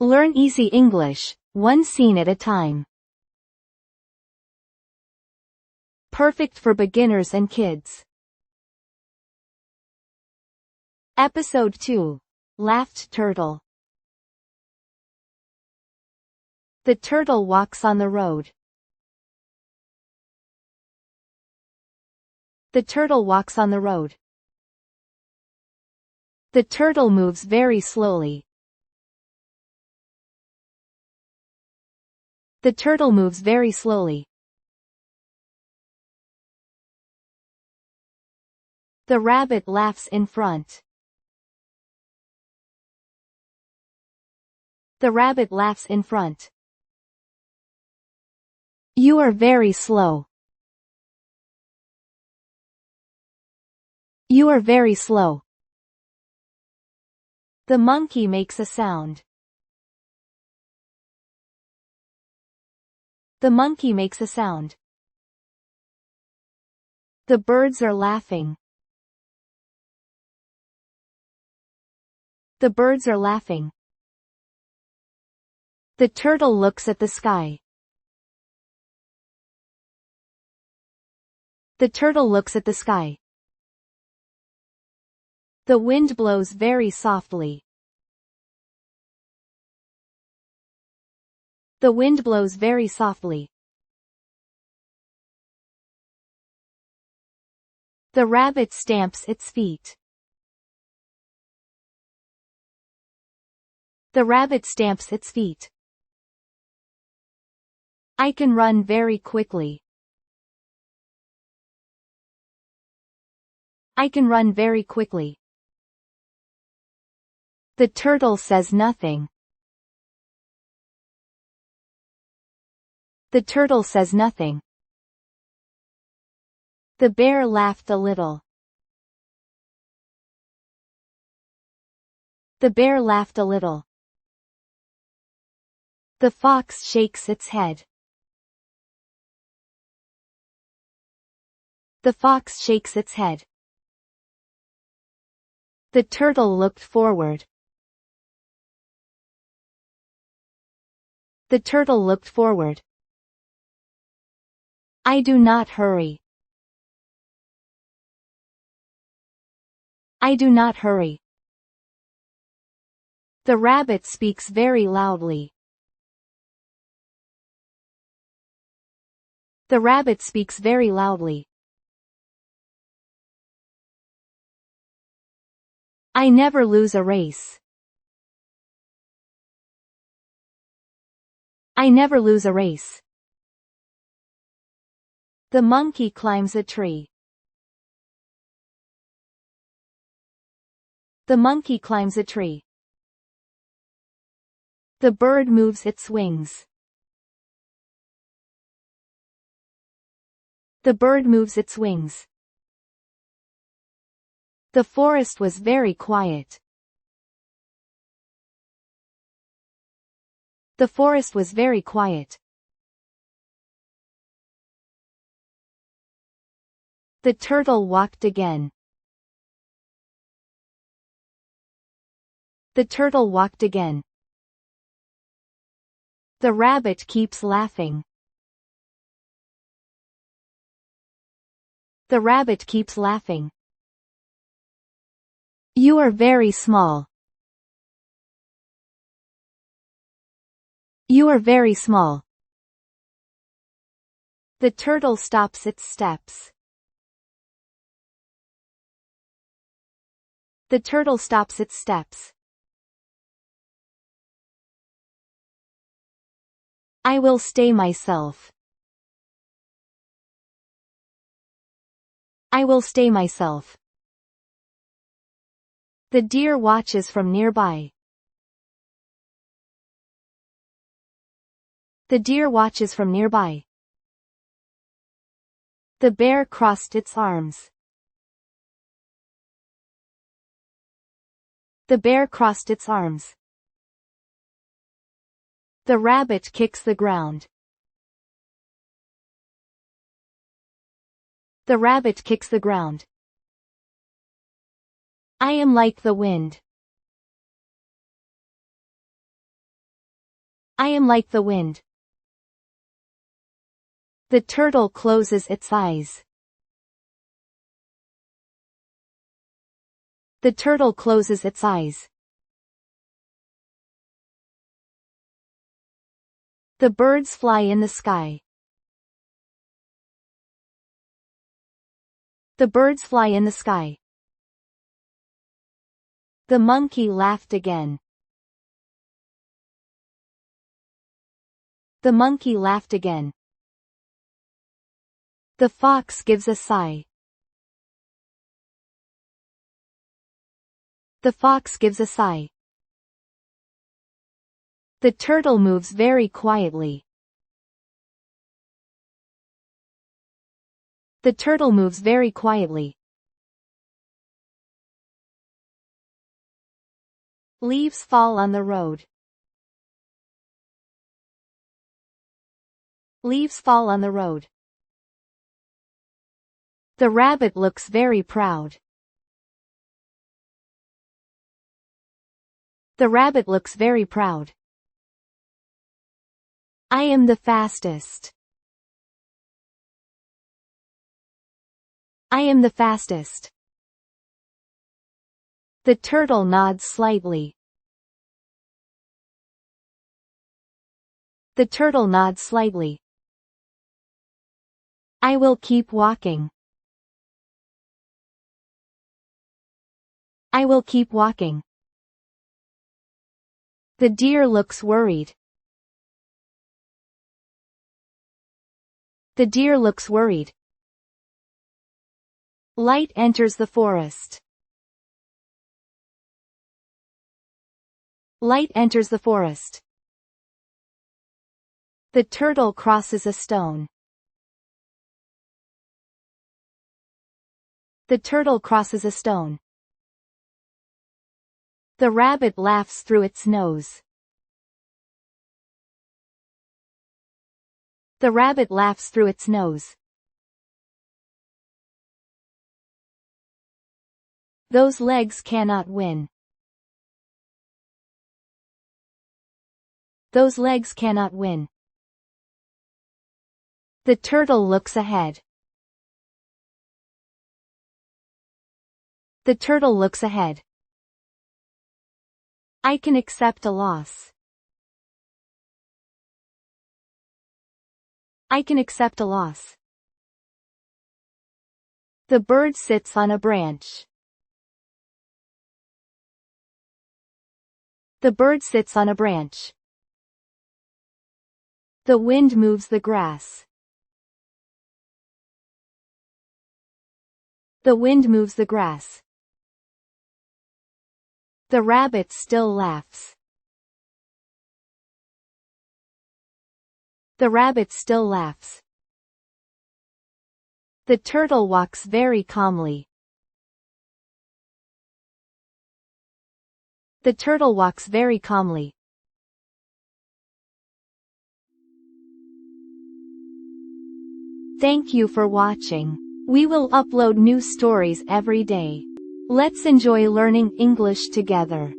Learn easy English, one scene at a time. Perfect for beginners and kids. Episode 2. Laughed Turtle. The turtle walks on the road. The turtle walks on the road. The turtle moves very slowly. The turtle moves very slowly. The rabbit laughs in front. The rabbit laughs in front. You are very slow. You are very slow. The monkey makes a sound. The monkey makes a sound. The birds are laughing. The birds are laughing. The turtle looks at the sky. The turtle looks at the sky. The wind blows very softly. The wind blows very softly. The rabbit stamps its feet. The rabbit stamps its feet. I can run very quickly. I can run very quickly. The turtle says nothing. The turtle says nothing. The bear laughed a little. The bear laughed a little. The fox shakes its head. The fox shakes its head. The turtle looked forward. The turtle looked forward. I do not hurry. I do not hurry. The rabbit speaks very loudly. The rabbit speaks very loudly. I never lose a race. I never lose a race. The monkey climbs a tree. The monkey climbs a tree. The bird moves its wings. The bird moves its wings. The forest was very quiet. The forest was very quiet. The turtle walked again. The turtle walked again. The rabbit keeps laughing. The rabbit keeps laughing. You are very small. You are very small. The turtle stops its steps. The turtle stops its steps. I will stay myself. I will stay myself. The deer watches from nearby. The deer watches from nearby. The bear crossed its arms. The bear crossed its arms. The rabbit kicks the ground. The rabbit kicks the ground. I am like the wind. I am like the wind. The turtle closes its eyes. The turtle closes its eyes. The birds fly in the sky. The birds fly in the sky. The monkey laughed again. The monkey laughed again. The fox gives a sigh. The fox gives a sigh. The turtle moves very quietly. The turtle moves very quietly. Leaves fall on the road. Leaves fall on the road. The rabbit looks very proud. The rabbit looks very proud. I am the fastest. I am the fastest. The turtle nods slightly. The turtle nods slightly. I will keep walking. I will keep walking. The deer looks worried. The deer looks worried. Light enters the forest. Light enters the forest. The turtle crosses a stone. The turtle crosses a stone. The rabbit laughs through its nose. The rabbit laughs through its nose. Those legs cannot win. Those legs cannot win. The turtle looks ahead. The turtle looks ahead. I can accept a loss. I can accept a loss. The bird sits on a branch. The bird sits on a branch. The wind moves the grass. The wind moves the grass. The rabbit still laughs. The rabbit still laughs. The turtle walks very calmly. The turtle walks very calmly. Thank you for watching. We will upload new stories every day. Let's enjoy learning English together.